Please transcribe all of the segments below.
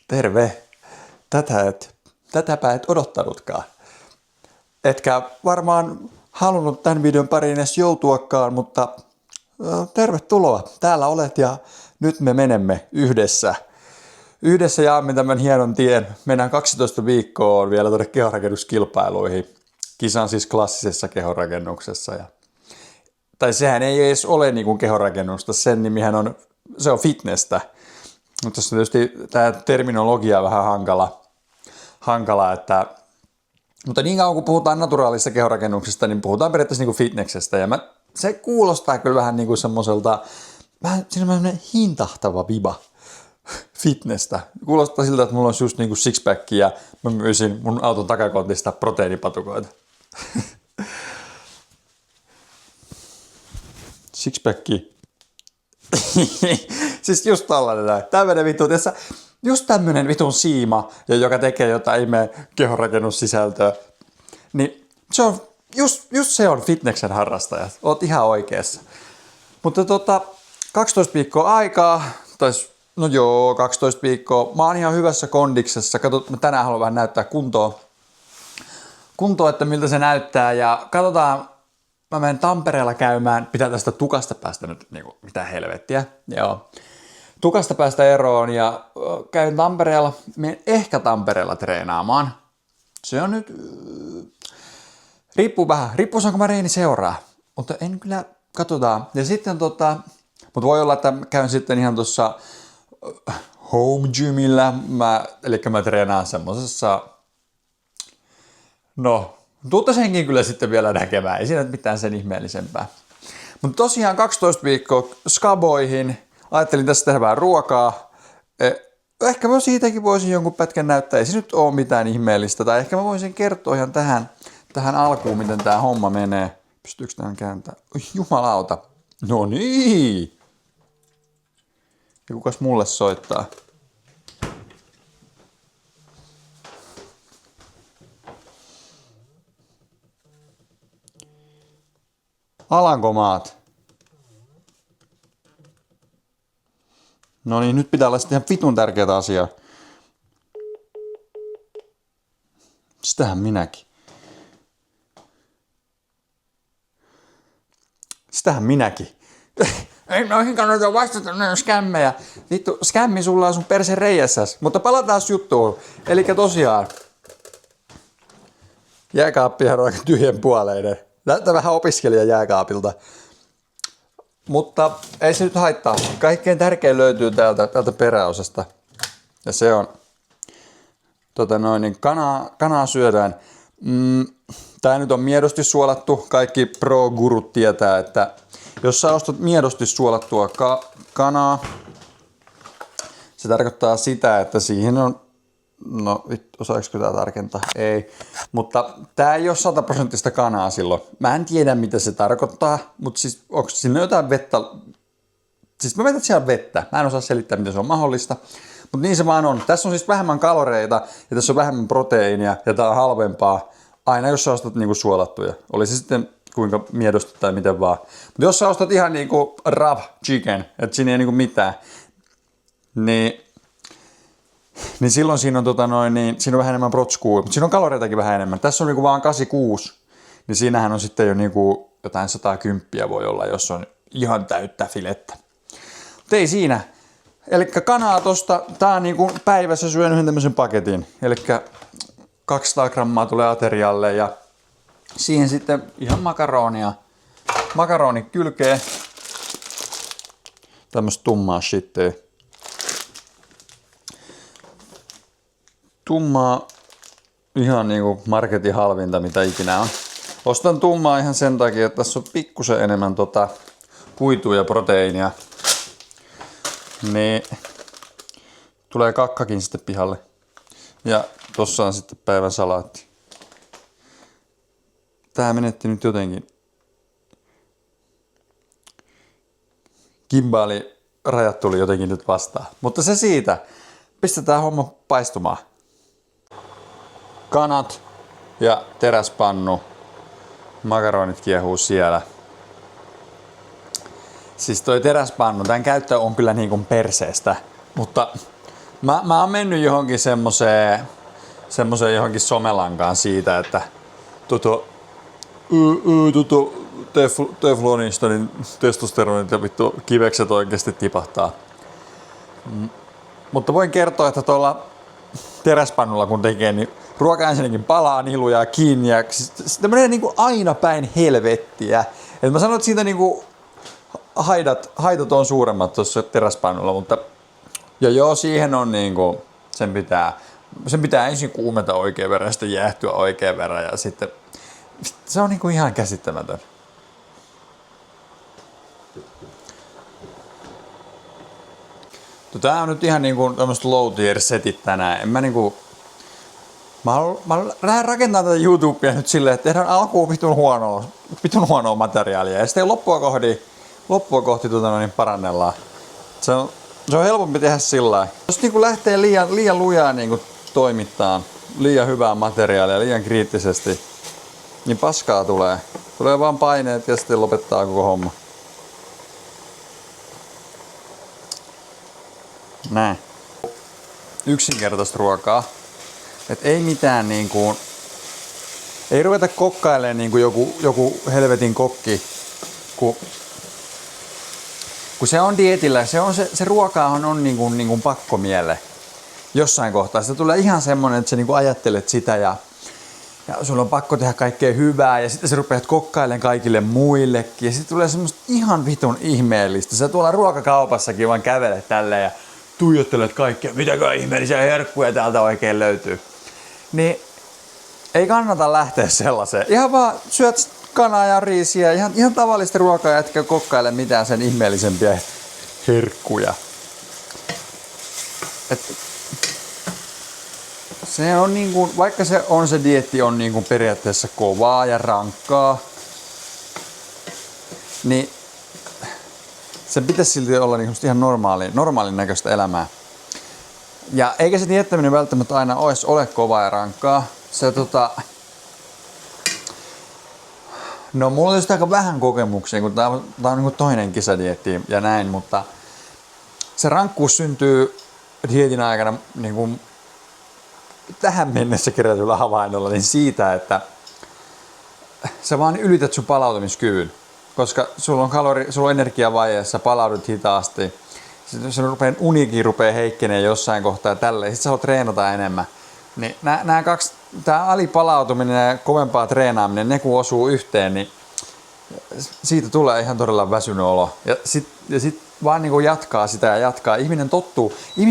Terve. Tätäpä et odottanutkaan. Etkä varmaan halunnut tämän videon pariin edes joutuakaan, mutta tervetuloa. Täällä olet ja nyt me menemme yhdessä. Yhdessä jaamme tämän hienon tien. Mennään 12 viikkoa vielä tuonne kehonrakennuskilpailuihin. Kisan siis klassisessa kehonrakennuksessa. Tai sehän ei edes ole niin kuin kehonrakennusta, sen nimihän on fitnessä. Mutta tässä tietysti tämä terminologia on vähän hankala, että mutta niin kauan kun puhutaan naturaalisesta kehonrakennuksesta, niin puhutaan periaatteessa niin kuin fitneksestä. Ja se kuulostaa kyllä vähän niin kuin semmoiselta, siinä on semmoinen hintahtava viba fitnessä. Kuulostaa siltä, että mulla olisi just niin kuin sixpack ja mä myisin mun auton takakontista proteiinipatukoita. Sixpacki. Siis just tällainen. Tämmönen vittu. Just tämmönen vitun siima, joka tekee jotain ihmeen kehonrakennussisältöä. Niin se on, just se on fitneksen harrastaja. Oot ihan oikeassa. Mutta 12 viikkoa aikaa, tai no joo, 12 viikkoa. Mä oon ihan hyvässä kondiksessa. Kato, mä tänään haluan vähän näyttää kuntoa, että miltä se näyttää. Ja katsotaan, mä menen Tampereella käymään. Pitää tästä tukasta päästä nyt, niinku, mitä helvettiä. Joo. Tukasta päästä eroon ja käyn Tampereella, menen ehkä Tampereella treenaamaan. Se on nyt, riippuu saanko mä reeni seuraa, mutta en kyllä, katsotaan. Ja sitten mutta voi olla, että käyn sitten ihan tuossa home gymillä, eli mä treenaan semmosessa, no, tuutta senkin kyllä sitten vielä näkemään, ei siinä mitään sen ihmeellisempää. Mutta tosiaan 12 viikkoa skaboihin. Ajattelin tässä tehdä vähän ruokaa. Ehkä mä siitäkin voisin jonkun pätkän näyttää. Ei se nyt ole mitään ihmeellistä. Tai ehkä mä voisin kertoa ihan tähän alkuun, miten tää homma menee. Pystyykö tähän kääntämään? Jumalauta. No niin. Ja kukas mulle soittaa? Alankomaat. No niin, nyt pitää olla sitten ihan vitun tärkeää asiaa. Sitähän minäkin. Ei noihin kannata vastata, ne on skämmejä. Vittu, skämmi sulla on sun perse reijässäs. Mutta palataan juttuun. Elikkä tosiaan. Jääkaappihan on aika tyhjänpuoleinen. Näyttää vähän opiskelijan jääkaapilta. Mutta ei se nyt haittaa. Kaikkein tärkein löytyy täältä peräosasta. Ja se on niin kanaa syödään. Tää nyt on miedosti suolattu. Kaikki pro-gurut tietää, että jos sä ostat miedosti suolattua kanaa, se tarkoittaa sitä, että siihen on, no osaako tää tarkentaa? Ei. Mutta tää ei ole 100% kanaa silloin. Mä en tiedä mitä se tarkoittaa, mutta siis onko siinä jotain vettä? Siis mä vedän siellä vettä. Mä en osaa selittää miten se on mahdollista. Mutta niin se vaan on. Tässä on siis vähemmän kaloreita ja tässä on vähemmän proteiinia ja tää on halvempaa. Aina jos sä ostat niinku suolattuja. Oli se sitten kuinka miedosti tai miten vaan. Mutta jos sä ostat ihan niinku raw chicken, että siinä ei niinku mitään, niin silloin siinä on, siinä on vähän enemmän protskua, mutta siinä on kaloreitakin vähän enemmän. Tässä on niinku vaan 86, niin siinähän on sitten jo niinku jotain 110 voi olla, jos on ihan täyttä filettä. Mutta ei siinä. Elikkä kanaa tosta, tää on niinku päivässä syön yhden tämmöisen paketin. Elikkä 200 grammaa tulee aterialle ja siihen sitten ihan makaronia. Makaroni kylkee. Tämmöstä tummaa shittiä. Tummaa, ihan niinku marketin halvinta mitä ikinä on. Ostan tummaa ihan sen takia, että tässä on pikkusen enemmän kuitua ja proteiinia. Niin tulee kakkakin sitten pihalle. Ja tossa on sitten päivän salaatti. Tää menetti nyt jotenkin. Kimbaali rajat tuli jotenkin nyt vastaan. Mutta se siitä. Pistetään homma paistumaan. Kanat ja teräspannu. Makaronit kiehuu siellä. Siis toi teräspannu, tämän käyttö on kyllä niin kuin perseestä. Mutta Mä oon mennyt johonkin semmoseen johonkin somelankaan siitä, että teflonista niin testosteronit ja vittu kivekset oikeesti tipahtaa. Mutta voin kertoa, että tuolla teräspannulla kun tekee, niin ruoka ensinnäkin palaa, nilujaa kiinni ja sitä menee niinku aina päin helvettiä. Et mä sanon, että siitä niinku haitat on suuremmat tuossa teräspannulla, mutta ja joo, siihen on niinku, sen pitää ensin kuumeta oikein verran ja sitten jäähtyä oikein verran ja sitten se on niinku ihan käsittämätön. Tää on nyt ihan niinku tämmöset low tier setit tänään. Mä lähden rakentamaan tätä YouTubea nyt silleen, että tehdään alkuun vitun huonoa materiaalia ja sitten loppua kohti parannellaan. Se on helpompi tehdä sillä lailla. Jos niinku lähtee liian lujaa niinku toimittaa liian hyvää materiaalia liian kriittisesti, niin paskaa tulee. Tulee vaan paineet ja sitten lopettaa koko homma. Näin. Yksinkertaista ruokaa. Et ei mitään niinku... Ei ruveta kokkailemaan niinku joku helvetin kokki, kun se on dietillä, se ruokaahan on niinku pakkomielle. Jossain kohtaa sitä tulee ihan semmonen, että sä niinku ajattelet sitä ja sulla on pakko tehdä kaikkea hyvää ja sitten sä rupeat kokkailemaan kaikille muillekin ja sitten tulee semmoista ihan vitun ihmeellistä. Sä tuolla ruokakaupassakin vaan kävelet tälleen ja tuijottelet kaikkea, mitäkään ihmeellisiä herkkuja täältä oikein löytyy. Niin ei kannata lähteä sellaiseen. Ihan vaan syöt kanaa ja riisiä, ihan tavallista ruokaa ja etkä kokkaile mitään sen ihmeellisempiä herkkuja. Se on niinku, vaikka se dieetti on niinku periaatteessa kovaa ja rankkaa, niin se pitäisi silti olla niinku ihan normaalin näköistä elämää. Ja eikä se dieettäminen välttämättä aina ole kovaa ja rankkaa. No mulla on tietysti aika vähän kokemuksia, kun tää on niinku toinen kisadieetti ja näin, mutta se rankkuus syntyy dieetin aikana niinku tähän mennessä kerätyllä havainnolla niin siitä, että sä vaan ylität sun palautumiskyvyn, koska sulla on energiavajeessa, palaudut hitaasti, sitten unikin rupeaa heikkenee jossain kohtaa ja tälleen, sit sä haluat treenata enemmän. Niin nämä kaksi, tää alipalautuminen ja kovempaa treenaaminen, ne kun osuu yhteen, niin siitä tulee ihan todella väsynyt olo. Ja sit vaan niin jatkaa sitä ja jatkaa. Ihminen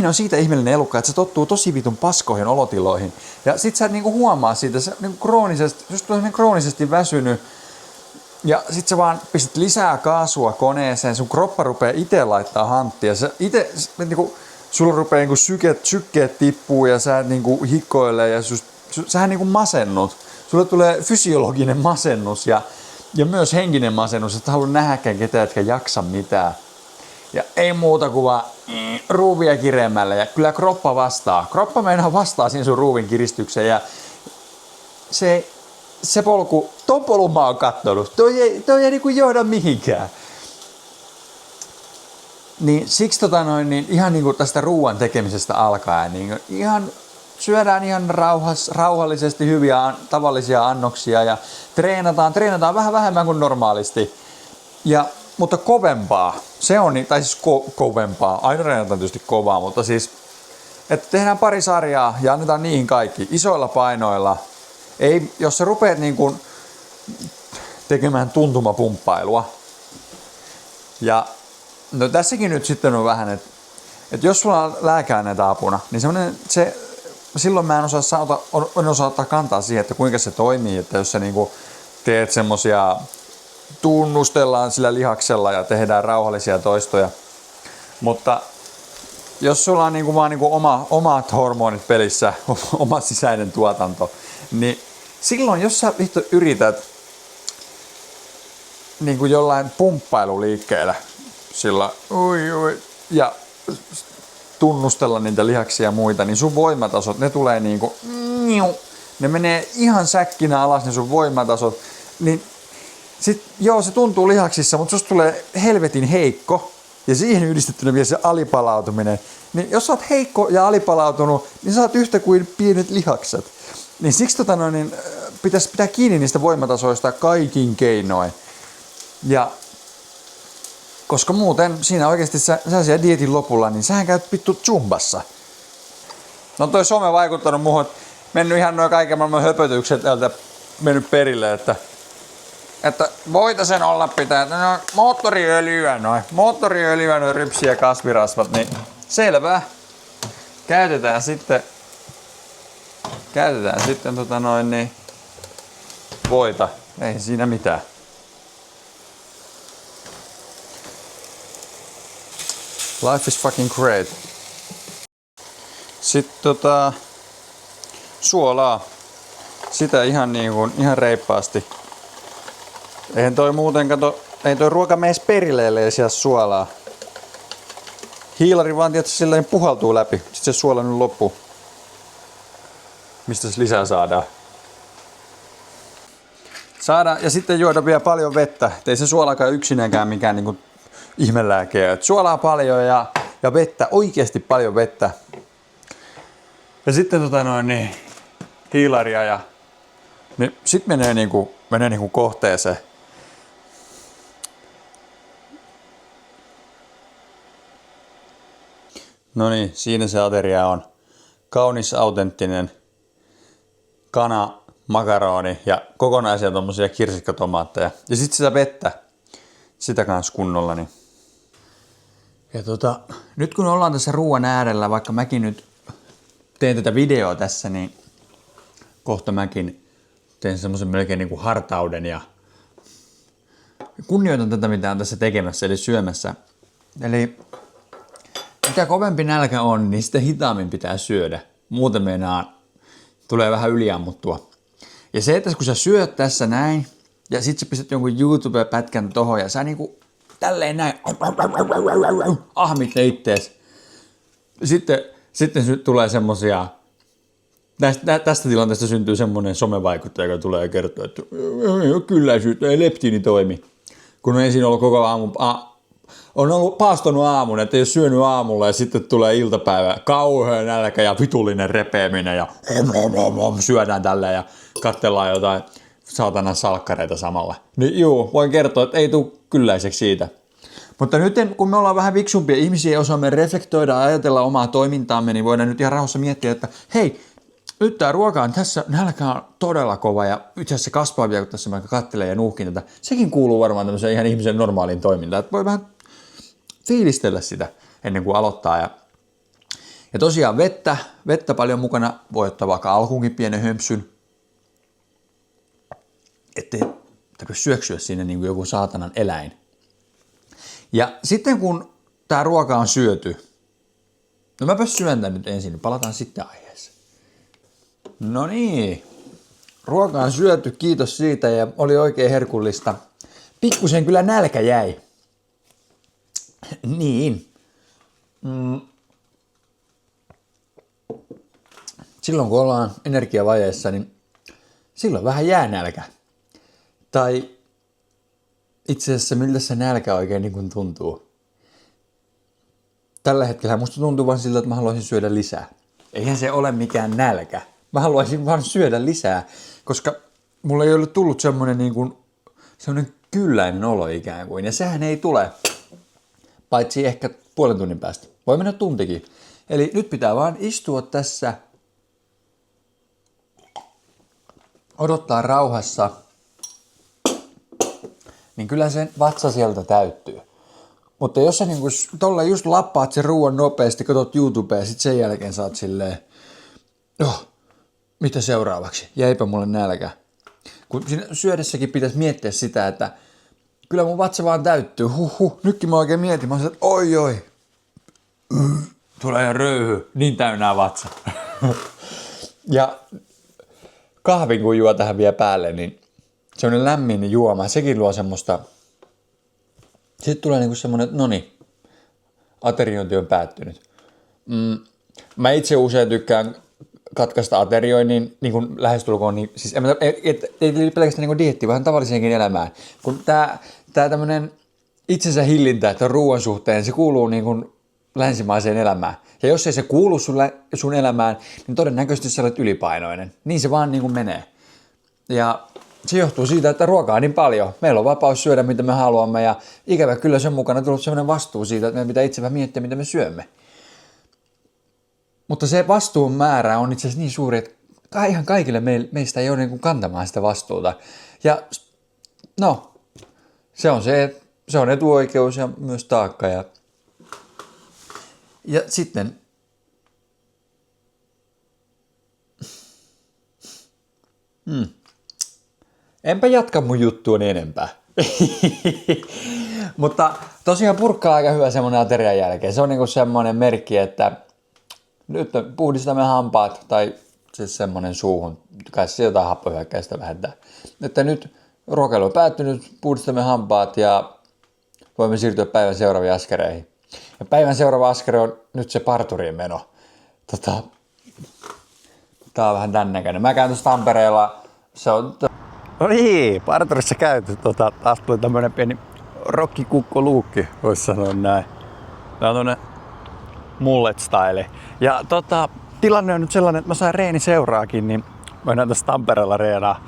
on siitä ihmeellinen elukka, että se tottuu tosi vitun paskoihin olotiloihin. Ja sit sä et niinku huomaa siitä, sä niinku kroonisesti väsynyt. Ja sit sä vaan pistät lisää kaasua koneeseen, sun kroppa rupeaa itse laittaa hanttia. Sulla rupeaa niinku sykkeet tippuu ja sä niinku hikoilee ja sähän niinku masennut. Sulle tulee fysiologinen masennus ja myös henkinen masennus, että halua nähdäkään ketään, etkä jaksa mitään. Ja ei muuta kuin vaan ruuvia kireemmälle ja kyllä kroppa vastaa. Kroppa meinaa vastaa siinä sun ruuvin kiristykseen ja ton polun mä oon kattonut. Toi ei niinku johda mihinkään. Niin siksi niin ihan niinku tästä ruuan tekemisestä alkaen niin syödään ihan rauhallisesti hyviä tavallisia annoksia ja treenataan vähän vähemmän kuin normaalisti. Mutta kovempaa, se on, tai siis kovempaa, aina treenataan tietysti kovaa, mutta siis, että tehdään pari sarjaa ja annetaan niihin kaikki, isoilla painoilla. Ei, jos sä rupeat niin kuin tekemään tuntumapumppailua, ja no tässäkin nyt sitten on vähän, että jos sulla on lääkeaineita apuna, niin silloin mä en osaa ottaa kantaa siihen, että kuinka se toimii, että jos sä niinku teet semmosia, tunnustellaan sillä lihaksella ja tehdään rauhallisia toistoja. Mutta jos sulla on niinku vaan niinku omat hormonit pelissä, oma sisäinen tuotanto, niin silloin jos sä yrität niinku jollain pumppailuliikkeellä sillä ja tunnustella niitä lihaksia ja muita, niin sun voimatasot, ne tulee niinku, ne menee ihan säkkinä alas ne sun voimatasot, niin sit joo se tuntuu lihaksissa, mutta susta tulee helvetin heikko ja siihen yhdistettynä vielä se alipalautuminen, niin jos sä oot heikko ja alipalautunut, niin sä oot yhtä kuin pienet lihakset. Niin siksi pitäisi pitää kiinni niistä voimatasoista kaikin keinoin. Ja koska muuten siinä oikeasti sä siellä dieetin lopulla, niin sähän käyt vittu zumbassa. No toi some vaikuttanut muuhun, mennyt ihan noin kaiken maailman höpötykset täältä mennyt perille, että voitasen olla pitää, no moottoriöljyä noin rypsi ja kasvirasvat, niin selvä. Käytetään sitten niin voita, ei siinä mitään. Life is fucking great. Sitten suolaa. Sitä ihan reippaasti. Eihän toi muuten ei toi ruoka mees perille, ellei siellä suolaa. Hiilari vaan tietysti silleen puhaltuu läpi. Sitten se suola nyt loppuu. Mistä se lisää saadaan? Ja sitten juoda vielä paljon vettä. Ei se suolakaan yksinäänkään mikään niinku ihmelääke. Suolaa paljon ja vettä, oikeasti paljon vettä. Ja sitten hiilaria ja niin sit menee niinku kohteeseen. No niin, siinä se ateria on. Kaunis, autenttinen kana, makaroni ja kokonaisia tommosia kirsikkatomaatteja. Ja sit sitä vettä. Sitä kans kunnolla. Niin. Ja nyt kun ollaan tässä ruoan äärellä, vaikka mäkin nyt teen tätä videoa tässä, niin kohta mäkin teen semmoisen melkein niin kuin hartauden ja kunnioitan tätä, mitä on tässä tekemässä, eli syömässä. Eli mitä kovempi nälkä on, niin sitä hitaammin pitää syödä. Muuten tulee vähän yliammuttua. Ja se, että kun sä syöt tässä näin, ja sit sä pistät jonkun YouTube-pätkän tohon, ja sä niinku tälleen näin ahmit ittees. Sitten tulee semmosia, tästä tilanteesta syntyy semmonen somevaikuttaja, joka tulee kertoa, että ei ole kylläisyyttä, ei leptiini toimi. Kun on ensin ollut koko aamun, on ollut paastonut aamun, että ei ole syönyt aamulla ja sitten tulee iltapäivä, kauhea nälkä ja vitullinen repeäminen ja syödään tälleen ja katsellaan jotain saatana salkkareita samalla. Niin juu, voin kertoa, että ei tule kylläiseksi siitä. Mutta nyt kun me ollaan vähän fiksumpia ihmisiä ja osaamme reflektoida ja ajatella omaa toimintaamme, niin voidaan nyt ihan rauhassa miettiä, että hei, nyt tää ruoka on tässä, nälkä on todella kova ja itse asiassa se kasvaa vielä, kun tässä vaikka kattelee ja nuuhkin tätä. Sekin kuuluu varmaan tämmöiseen ihan ihmisen normaaliin toimintaan, että voi vähän fiilistellä sitä ennen kuin aloittaa. Ja tosiaan vettä paljon mukana, voi ottaa vaikka alkuunkin pienen hömpsyn, ettei tarvitse syöksyä sinne niin kuin joku saatanan eläin. Ja sitten kun tää ruoka on syöty, no mäpä syön tän nyt ensin, niin palataan sitten aiheeseen. No niin, ruoka on syöty, kiitos siitä ja oli oikein herkullista. Pikkusen kyllä nälkä jäi. Niin. Silloin kun ollaan energiavajeessa, niin silloin vähän jää nälkä. Tai itse asiassa miltä se nälkä oikein niin kuin tuntuu. Tällä hetkellä musta tuntuu vaan siltä, että mä haluaisin syödä lisää. Eihän se ole mikään nälkä. Mä haluaisin vaan syödä lisää, koska mulla ei ole tullut semmonen kylläinen olo ikään kuin. Ja sehän ei tule, paitsi ehkä puolen tunnin päästä. Voi mennä tuntikin. Eli nyt pitää vaan istua tässä, odottaa rauhassa, niin kyllä sen vatsa sieltä täyttyy. Mutta jos sä niinku tolla just lappaat sen ruoan nopeasti, katot YouTubea ja sit sen jälkeen saat silleen, mitä seuraavaksi? Jäipä mulle nälkä. Kun siinä syödessäkin pitäisi miettiä sitä, että kyllä mun vatsa vaan täyttyy. Nytkin mä oikein mietin, mä sanoin, että oi. Tulee ihan röyhy, niin täynnää vatsa. Ja kahvin kun juo tähän vielä päälle, niin semmoinen lämmin juoma, sekin luo semmoista. Sitten tulee niinku semmoinen, että noniin, ateriointi on päättynyt. Mä itse usein tykkään katkaista aterioinnin niin kuin lähestulkoon, niin, siis ei pelkästään niin dieetti, vaan tavalliseenkin elämään. Kun tää tämmönen itsensä hillintä, että ruoan suhteen se kuuluu niin kuin länsimaiseen elämään. Ja jos ei se kuulu sun elämään, niin todennäköisesti sä olet ylipainoinen. Niin se vaan niin kuin menee. Ja se johtuu siitä, että ruokaa on niin paljon. Meillä on vapaus syödä, mitä me haluamme, ja ikävä kyllä sen mukana tullut sellainen vastuu siitä, että meidän pitää itse vähän miettiä, mitä me syömme. Mutta se vastuun määrä on itse asiassa niin suuri, että ihan kaikille meistä ei ole niin kuin kantamaan sitä vastuuta. Ja no, se on etuoikeus ja myös taakka. Ja sitten enpä jatka mun juttuuni enempää. Mutta tosiaan purkka on aika hyvä semmoinen aterian jälkeen. Se on niinku semmoinen merkki, että nyt puhdistamme hampaat tai siis semmoinen suuhun, kai se jotain happohyökkäistä vähentää. Että nyt ruokailu on päättynyt, puhdistamme hampaat ja voimme siirtyä päivän seuraaviin askereihin. Ja päivän seuraava askere on nyt se parturiin meno. Tää on vähän tän näköinen. Mä käyn tuossa Tampereella. Se on... No niin, parturissa käyty. Taas tuli tämmönen pieni rokkikukkoluukki, vois sanoa näin. Tää on tommonen mullet style. Ja tilanne on nyt sellainen, että mä sain reeni seuraakin, niin mennään tässä Tampereella reenaa.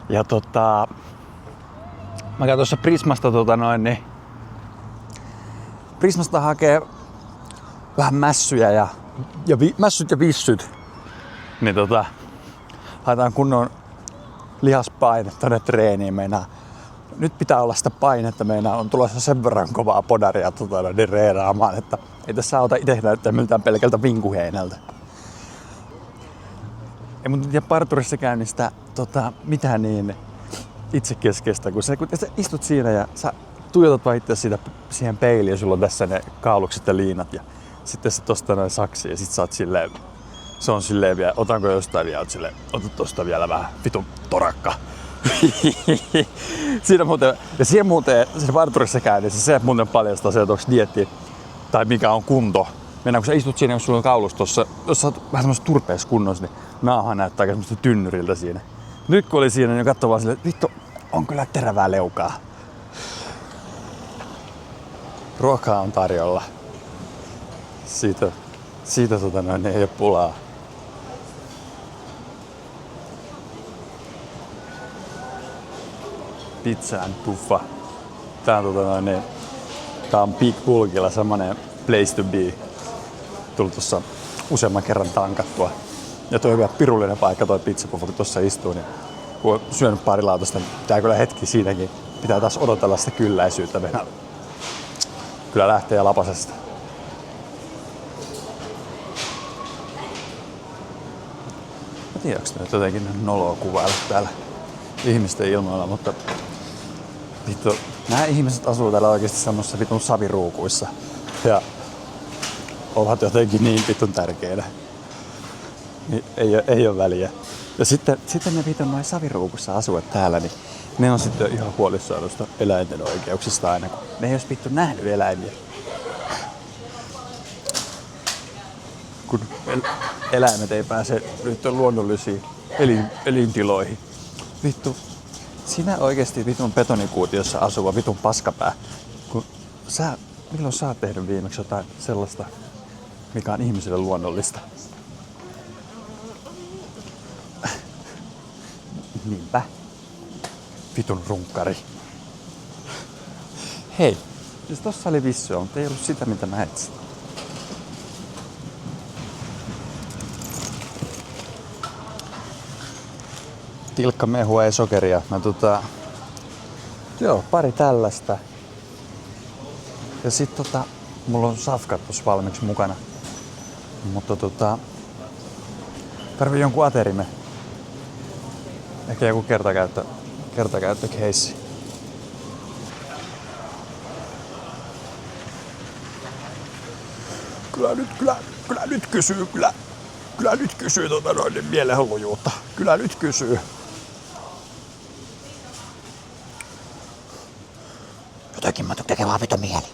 Ja mä käyn tuossa Prismasta Prismasta hakee vähän mässyjä ja mässyt ja vissyt. Niin haetaan kunnon lihaspainetta tonne treeniin. Nyt pitää olla sitä painetta, on tulossa sen verran kovaa podaria niin reenaamaan, että ei tässä auta itse näyttää miltään pelkältä vinkuheinältä. Ei mun tiedä parturissa käynnistä mitään niin itsekeskeistä, kun sä istut siinä ja sä tuijotat vaan itse siihen peiliin ja sulla on tässä ne kaulukset ja liinat ja sitten se tosta noin saksi ja sit sä oot silleen, se on silleen vielä, otanko jostain vielä, silleen, ota tosta vielä vähän vitun torakka. Siinä parturissa käynnissä se muuten paljastaa se, että onko dieetti tai mikä on kunto. Mennään kun sä istut siinä, jos sulla on kaulustossa, jos sä oot vähän semmoisessa turpeessa kunnossa, niin naaha näyttää aika semmoista tynnyriltä siinä. Nyt kun oli siinä, niin katsoi vaan silleen, että vittu, on kyllä terävää leukaa. Ruokaa on tarjolla. Siitä ei ole pulaa. Pizza and Puffa. Tää on Big Bulkilla semmonen place to be. Tullut tossa useamman kerran tankattua. Ja toi on vielä pirullinen paikka toi Pizza Puffa, kun tossa istuu. Niin kun on syönyt pari lautasta, niin pitää kyllä hetki siinäkin. Pitää taas odotella sitä kylläisyyttä. Kyllä lähtee lapasesta. Mä tiedän, onko nyt jotenkin noloa kuvailla täällä ihmisten ilmoilla, mutta vittu, nämä ihmiset asuu täällä oikeesti semmoisissa vitun saviruukuissa ja ovat jotenkin niin vitun tärkeitä. Niin ei ole väliä. Ja sitten ne vitun noin saviruukussa asuvat täällä, niin ne on sitten ihan huolissaan noista eläinten oikeuksista aina, kun ne ei olisi vittu nähnyt eläimiä. Kun eläimet ei pääse nyt luonnollisiin elintiloihin. Vittu, sinä oikeesti vitun betonikuutiossa asuva vitun paskapää. Milloin sä oot tehnyt viimeksi jotain sellaista, mikä on ihmisille luonnollista? Niinpä. Vitun runkkari. Hei, siis tossa oli vissua, mutta ei ollut sitä mitä mä etsin. Tilkka mehua, ei sokeria. Pari tällaista. Ja sit mulla on safkat tossa valmiiksi mukana. Mutta tarvii jonkun aterimen. Ehkä joku kertakäyttökeissi. Kyllä nyt kysyy mielenhallujuutta. Kyllä nyt kysyy. Jotakin mä tekee vaan vito mieli.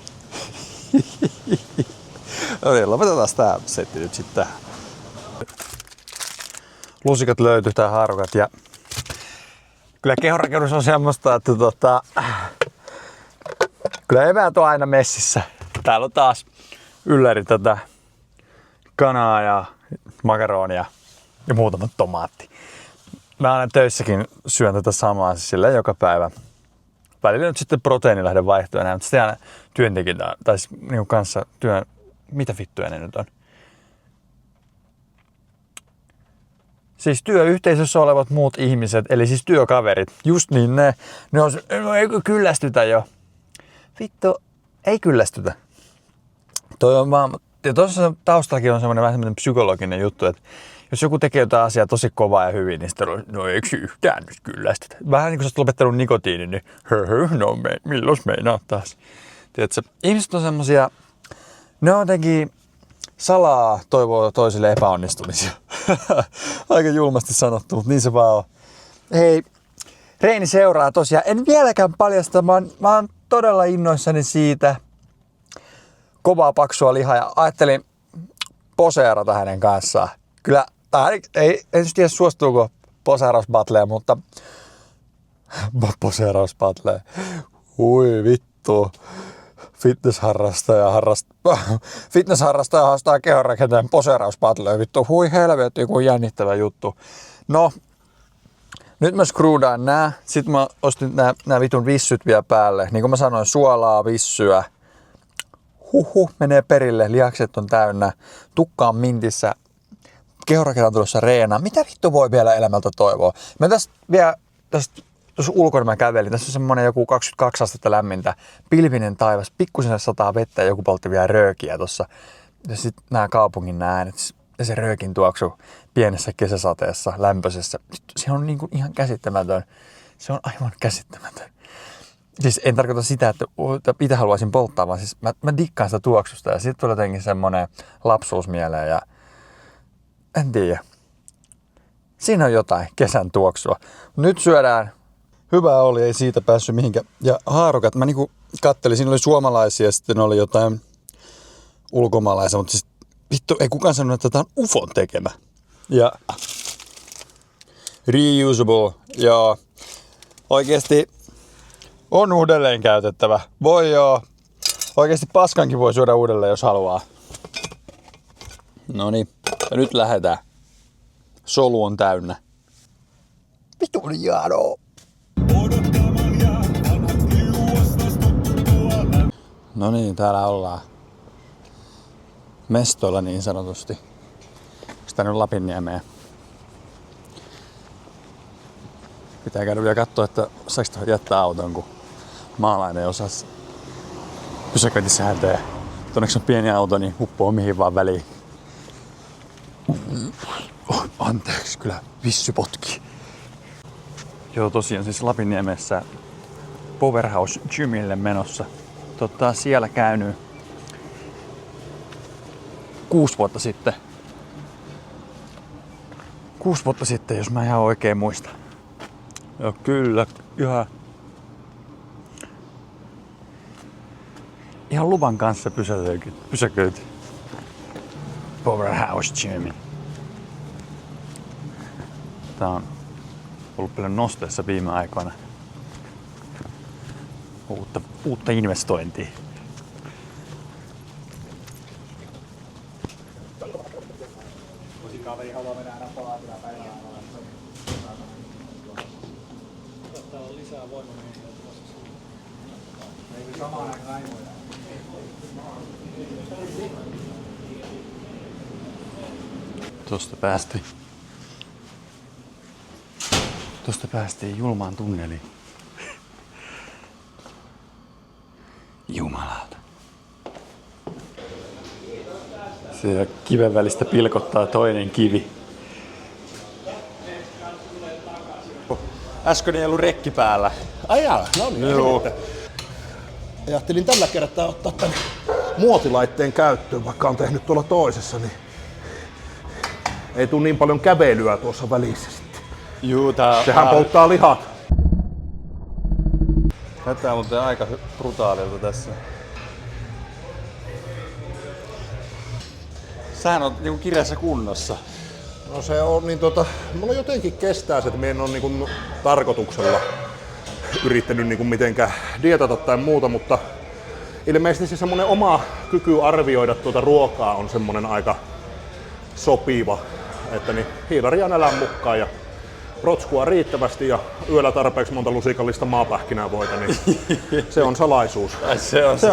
No niin, lopetetaan tää setti nyt sitten. Lusikat löytyi tää haarukat ja kyllä kehonrakennus on semmoista, että Kyllä eväät on aina messissä. Täällä on taas ylläri tätä kanaa ja makaronia ja muutama tomaatti. Mä aina töissäkin syön tätä samaa siis silleen joka päivä. Välillä nyt sitten proteiinilähden vaihtoehtoja, mutta sitten aina työntekijät tai niinku kanssa mitä vittuja ne nyt on? Siis työyhteisössä olevat muut ihmiset, eli siis työkaverit, just niin ne on, no eikö kyllästytä jo. Vittu, ei kyllästytä. Toi on vaan, ja tuossa taustallakin on semmoinen vähän semmoinen psykologinen juttu, että jos joku tekee jotain asiaa tosi kovaa ja hyvin, niin sitten on, no eikö yhtään nyt kyllästytä. Vähän niin kuin sä oot lopettanut nikotiinin, niin no milloin meinaa taas. Tiedätkö, ihmiset on semmosia, ne on jotenkin salaa toivoo toisille epäonnistumisia. Aika julmasti sanottu, mutta niin se vaan on. Hei, Reini seuraa tosiaan. En vieläkään paljasta, mä oon todella innoissani siitä. Kovaa paksua lihaa ja ajattelin poseerata hänen kanssaan. Kyllä, en tiedä suostuuko poseerausbattleen, mutta poseerausbattleen. Hui vittu. Fitnessharrastaja haastaa kehonrakenteen poseerausbattleen. Vittu, hui helvetti, kun jännittävä juttu. No, nyt mä screwdaan nää. Sitten mä ostin nää vitun vissyt vielä päälle. Niin kuin mä sanoin, suolaa, vissyä. Menee perille, lihakset on täynnä. Tukka on mintissä. Kehonrakenteen tulossa reenaan. Mitä vittu voi vielä elämältä toivoa? Mä tuossa ulkona mä kävelin. Tässä on semmonen joku 22 astetta lämmintä. Pilvinen taivas. Pikkusen sataa vettä ja joku poltti vielä röökiä tossa. Ja sit nää kaupungin äänet. Ja se röökin tuoksu pienessä kesäsateessa, lämpöisessä. Se on niinku ihan käsittämätön. Se on aivan käsittämätön. Siis en tarkoita sitä, että itse haluaisin polttaa, vaan siis mä dikkaan sitä tuoksusta. Ja sit tulee jotenkin semmonen lapsuus mieleen ja en tiedä. Siinä on jotain kesän tuoksua. Nyt syödään. Hyvä oli, ei siitä päässyt mihinkään. Ja haarukat, mä niinku kattelin, siinä oli suomalaisia ja sitten oli jotain ulkomaalaisia, mutta siis vittu, ei kukaan sanonut, että tää on UFOn tekemä. Ja reusable, ja oikeesti on uudelleen käytettävä. Voi joo. Oikeesti paskankin voi syödä uudelleen, jos haluaa. Noniin, ja nyt lähdetään. Solu on täynnä. Vittu oli hienoa. No niin, täällä ollaan mestoilla niin sanotusti. Sitä nyt Lapinniemeen. Pitää käydä vielä katsoa, että saiko jättää auton, kun maalainen osasi pysäköintisääntöjä. Onneksi on pieni auto, niin uppoo mihin vaan väliin. Anteeksi, kyllä vissy potki. Joo, tosiaan siis Lapinniemessä Powerhouse Gymille menossa. Siellä käynyt 6 vuotta sitten. 6 vuotta sitten, jos mä ihan oikein muistan. Joo, kyllä, ihan luvan kanssa pysäköity Powerhouse Gymin. Tää on ollut paljon nosteessa viime aikoina. Uutta investointia. Tuosta päästiin julmaan tunneliin. Jumalauta. Siellä kiven välistä pilkottaa toinen kivi. Äsken ei ollut rekki päällä. Ai jaa, no niin. Joo. Ajattelin tällä kertaa ottaa tämän muotilaitteen käyttöön, vaikka on tehnyt tuolla toisessa, niin ei tule niin paljon kävelyä tuossa välissä sitten. Juu, Sehän polttaa lihat. Näyttää muuten aika brutaalilta tässä. Sähän on niinku kireessä kunnossa. No se on niin mulla jotenkin kestää se, että mä en ole niin tarkoituksella yrittänyt niin mitenkään dietata tai muuta, mutta ilmeisesti se semmoinen oma kyky arvioida tuota ruokaa on semmoinen aika sopiva, että niin hiilaria nälän mukaan ja rotskua riittävästi ja yöllä tarpeeksi monta lusikallista maapähkinävoita, niin se on salaisuus.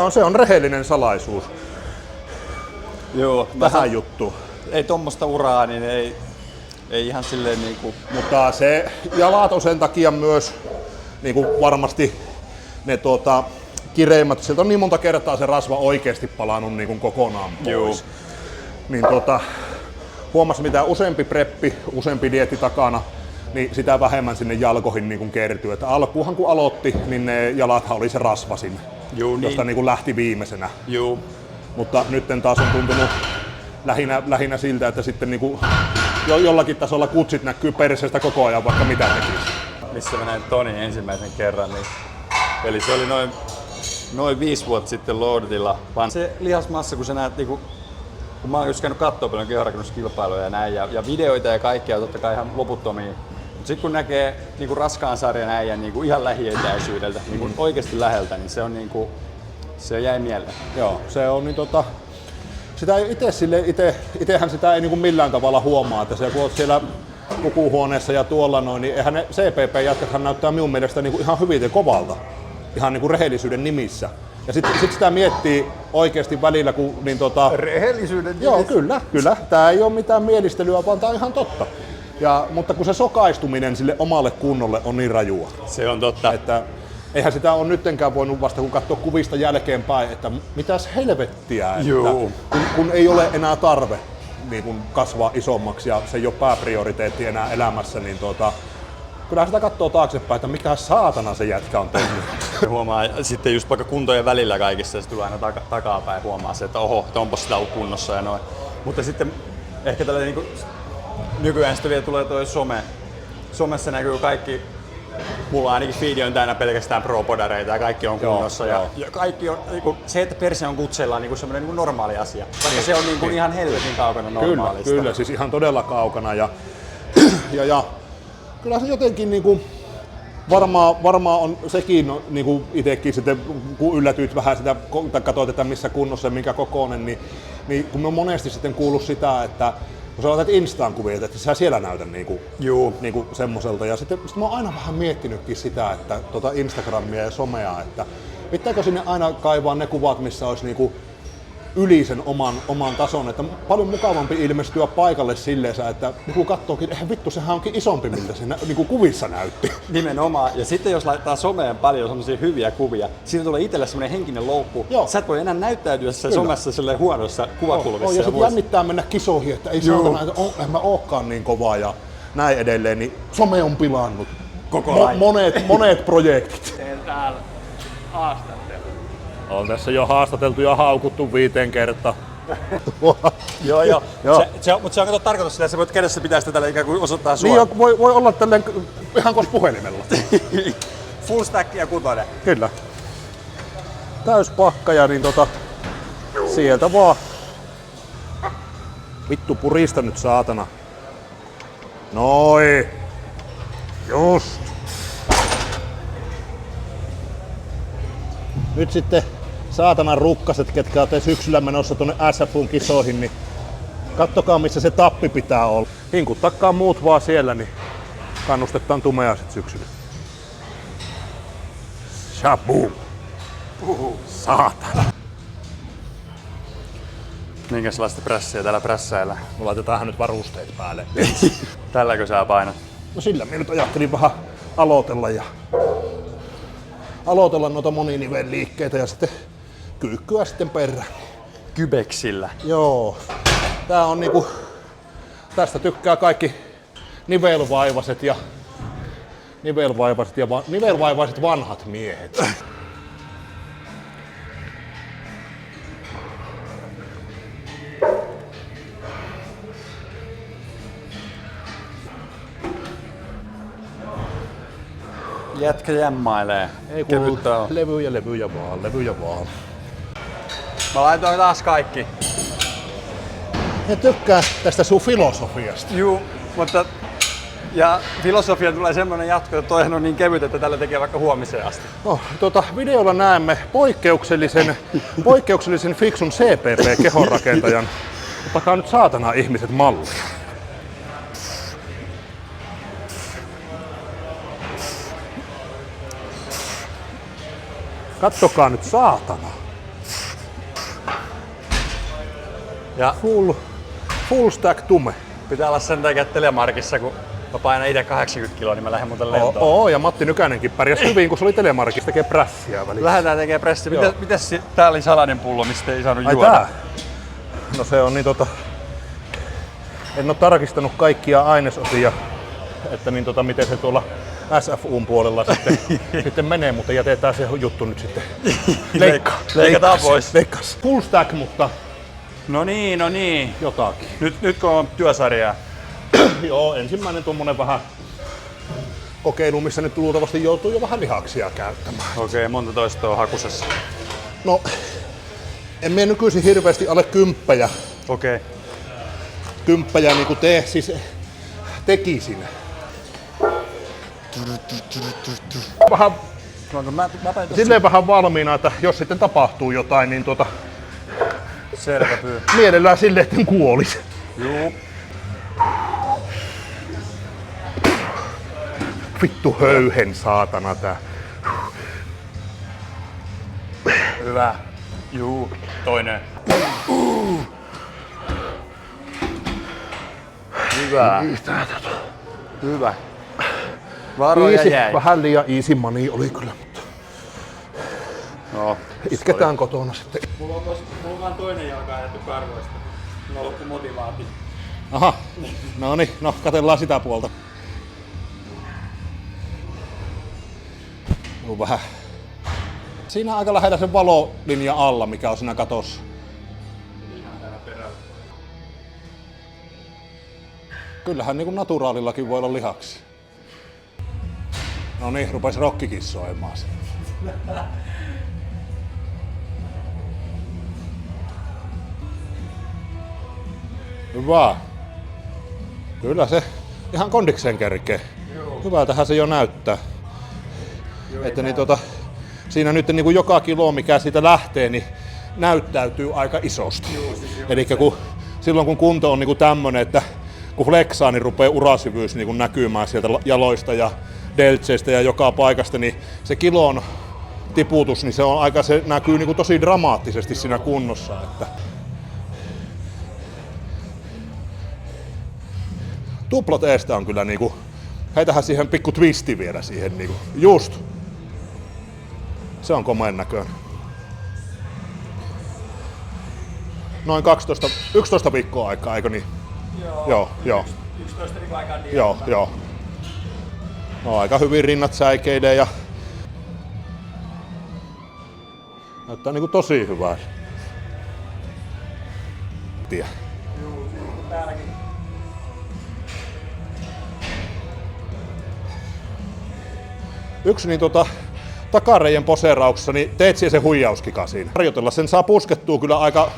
Se on rehellinen salaisuus. Joo, tähän juttuun. Ei tommoista uraa, niin ei ihan silleen niinku... Mutta se jalat on sen takia myös niinku varmasti ne kireimmät. Sieltä on niin monta kertaa se rasva oikeasti palannut niinku kokonaan pois. Joo. Niin huomasi mitä useampi preppi, useampi dieetti takana, niin sitä vähemmän sinne jalkoihin niin kertyy. Että alkuunhan kun aloitti, niin ne jalathan oli se rasva sinne, josta niin lähti viimeisenä. Joo. Mutta nyt taas on tuntunut lähinnä siltä, että sitten niin jollakin tasolla kutsit näkyy perseestä koko ajan, vaikka mitä tekisi. Missä mä näin Tonin ensimmäisen kerran, niin eli se oli noin 5 vuotta sitten Lordilla. Vaan se lihasmassa, kun sä näet niinku, kun mä oon just käynyt kattoo paljon kehonrakennuskilpailuja ja näin, ja videoita ja kaikkea totta kai ihan loputtomia. Mutta sitten kun näkee niinku raskaan sarjan äijän niinku ihan lähietäisyydeltä, niinku oikeasti läheltä, niin se on niinku, se jäi mieleen. Joo, se on niin sitä ei itsehän sitä ei niinku millään tavalla huomaa, että se kun oot siellä pukuhuoneessa ja tuolla noin, niin eihän ne CPP-jätkäthän näyttää minun mielestä niinku ihan hyvin ja kovalta, ihan niinku rehellisyyden nimissä. Ja sit sitä miettii oikeasti välillä, kun niin Rehellisyyden nimissä? Joo, kyllä. Tää ei ole mitään mielistelyä, vaan tää on ihan totta. Mutta kun se sokaistuminen sille omalle kunnolle on niin rajua. Se on totta. Että eihän sitä ole nyttenkään voinut vasta kun katsoo kuvista jälkeenpäin, että mitäs helvettiä, että kun ei ole enää tarve niin kun kasvaa isommaksi ja se ei ole pääprioriteetti enää elämässä, niin kyllähän sitä katsoo taaksepäin, että mikä saatana se jätkä on tehnyt. Huomaa sitten just vaikka kuntojen välillä kaikissa, se tulee aina takapäin huomaa se, että oho, onpas sitä ollut kunnossa ja noin. Mutta sitten ehkä tällainen niin nykyään sitten vielä tulee toi some. Somessa näkyy kaikki, mulla ainakin feedi on täynnä pelkästään pro-podareita ja kaikki on kunnossa. Ja kaikki on, niin se, että perse on kutseilla on niin semmoinen niin normaali asia, vaikka se on niin ihan helvetin kaukana normaalista. Kyllä, siis ihan todella kaukana. Ja kyllä se jotenkin niinku, varmaan on sekin niinku itsekin sitten, kun yllätyit vähän sitä, tai katsoit, että missä kunnossa ja minkä kokoinen, niin kun mä oon monesti sitten kuullut sitä, että kun sä otat Instaan kuvia, että sä siellä näytä niinku semmoselta. Ja sitten mä oon aina vähän miettinytkin sitä, että Instagramia ja somea, että pitääkö sinne aina kaivaa ne kuvat, missä olisi niinku yli sen oman tason, että paljon mukavampi ilmestyä paikalle silleen, että kun katsookin, eihän vittu, sehän onkin isompi, miltä se niinku kuvissa näytti. Nimenomaan. Ja sitten jos laittaa someen paljon semmoisia hyviä kuvia, siitä tulee itselle semmoinen henkinen loukku. Joo. Sä et voi enää näyttäytyä somessa silleen huonossa kuvakulmissa. Ja sitten jännittää mennä kisoihin, että ei saatana, että en mä ookaan niin kovaa ja näin edelleen, niin some on pilannut. Koko ajan. Monet projektit. Teen täällä haastattelu. On tässä jo haastateltu ja haukuttu 5 kertaa. Joo. Mutta se on kato tarkoitus sillä, että sä voit kädessä pitää sitä tällä ikään kuin osoittaa sua. Niin voi olla tälleen ihan kuin puhelimella. Full stack ja kutonen. Kyllä. Täys pakkaja, niin sieltä vaan. Vittu purista nyt saatana. Noi. Just. Nyt sitten saatanan rukkaset, ketkä olette syksyllä menossa tuonne SFUn kisoihin, niin kattokaa missä se tappi pitää olla. Hinkuttakaa muut vaan siellä, niin kannustetaan tumea sit syksyllä. Shaboom! Saatana! Minkälaista prässiä täällä prässäillä? Me laitetaan nyt varusteet päälle. Tälläkö sä painat? No sillä minä nyt ajattelin vähän aloitella noita moninivelliikkeitä ja sitten kyykkyä sitten perään. Kybeksillä. Joo. Tää on niinku, tästä tykkää kaikki nivelvaivaiset vanhat miehet. Jätkä jämmailee. Ei kuulu levyjä vaan. Mä laitoin taas kaikki. Ja tykkää tästä sun filosofiasta. Juu, mutta Ja filosofia tulee semmoinen jatko, että toihan on niin kevyt, että tällä tekee vaikka huomiseen asti. No, videolla näemme poikkeuksellisen fiksun CPP-kehonrakentajan. Ottakaa nyt saatana ihmiset mallia. Kattokaa nyt saatana. Ja Full stack tume. pitää olla sen takia telemarkissa, kun mä painan itse 80 kiloa, niin mä lähden muuten lentoon. Ja Matti Nykänenkin pärjäsi hyvin, kun se oli telemarkissa tekee prässiä välissä. Lähdetään tekemään pressi. Mites tää oli salainen pullo, mistä ei saanut Ai juoda? tää? No se on niin en oo tarkistanut kaikkia ainesosia, että niin miten se tuolla SFUn puolella sitten menee, mutta jätetään se juttu nyt sitten. Leikataan pois. Leikkaus. Full stack, mutta No niin. jotakin. Nyt kun on työsarjaa. Joo, ensimmäinen tuommoinen vähän kokeilu, missä nyt luultavasti joutuu jo vähän lihaksia käyttämään. Okei, monta toista on hakusessa. No, en mene nykyisin hirveästi alle kymppejä. Okei. Kymppejä niin kuin tekisin. Vähän, silleen vähän valmiina, että jos sitten tapahtuu jotain, niin Selvä pyy. mielellään silleen, että en kuolisi. Juu. Vittu höyhen saatana tää. Hyvä. Juu. Toinen. Hyvä. Hyvä. Varoja jäi. Vähän liian easy money oli kyllä, mutta No, itketään kotona sitten. mulla on vaan toinen jalka ajettu karvoista. Mulla on loppu motivaatio. Aha, no niin, katsellaan sitä puolta. On vähän. Siinä on aika lähellä sen valolinja alla, mikä on siinä katossa. Kyllähän niin kuin naturaalillakin voi olla lihaksi. No niin, rupesi rokkikin soimaan. Hyvä. Kyllä se ihan kondikseen kerkee. Hyvältähän se jo näyttää. Että niin siinä nyt niin kuin joka kilo, mikä siitä lähtee, niin näyttäytyy aika isosti. Eli silloin kun kunto on niin kuin tämmönen, että kun flexaa, niin rupeaa urasyvyys niin kuin näkymään sieltä jaloista ja deltseistä ja joka paikasta, niin se kilon tiputus, niin se näkyy niin kuin tosi dramaattisesti siinä kunnossa. Että tuplat eestä on kyllä niinku, heitähän siihen pikku twisti vielä siihen niinku, just. Se on komeen näköinen. Noin 11 viikkoa aikaa, eikö niin? Joo. 11 viikkoa aikaa Joo. No aika hyvin rinnat säikeiden ja näyttää niinku tosi hyvää. Tiedä. Täälläkin. Yksi niin takareijen poseerauksessa, niin teet siihen se huijauskika siinä. Harjoitella sen saa puskettua kyllä aika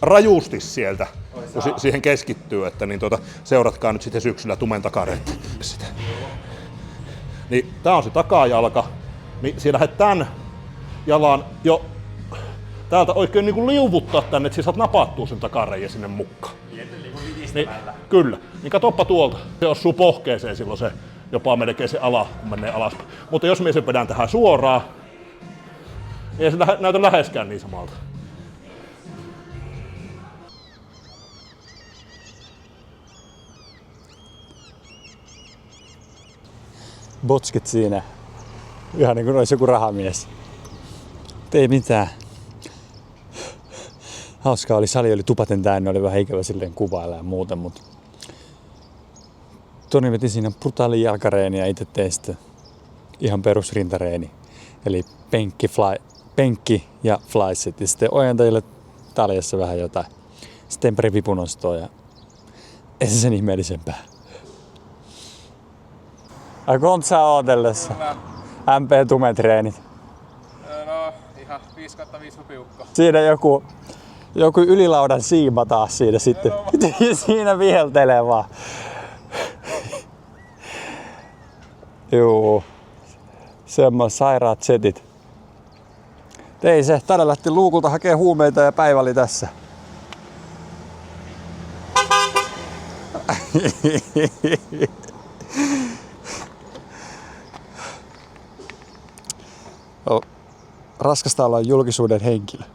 rajusti sieltä, kun siihen keskittyy, että niin seuratkaa nyt sitten syksyllä tumen takareita. Sitä. Niin tää on se takajalka, niin siellä lähdet tän jalan jo täältä oikein niin kuin liuvuttaa tänne, että sä saat napattua sen takareijan sinne mukaan. Niin, kyllä. Niin katoppa tuolta. Se osuu pohkeeseen silloin se jopa melkein se ala, kun menee alaspäin. Mutta jos minä sen vedän tähän suoraan, niin ei se näytä läheskään niin samalta. Botskit siinä. Ihan niin kuin olisi joku rahamies. Ei mitään. Hauskaa oli, sali oli tupaten täynnä, oli vähän ikävä silleen kuvailla ja muuten, mutta Toni veti siinä brutaalin jalkareeni ja itse tein sitten ihan perusrintareeni. Eli penkki ja flysit ja sitten ojentajille taljassa vähän jotain. Sitten pari vipunostoa ja ei se sen ihmeellisempää. Ai konta sä ootellessa? MP-tumetreenit. No ihan 5/5 hupiukko. Siinä joku ylilaudan siima taas siinä sitten. Siinä viheltelee vaan. Joo. Semmoiset sairaat setit. Ei se, tänne lähti luukulta hakee huumeita ja päivä oli tässä. Raskasta olla julkisuuden henkilö.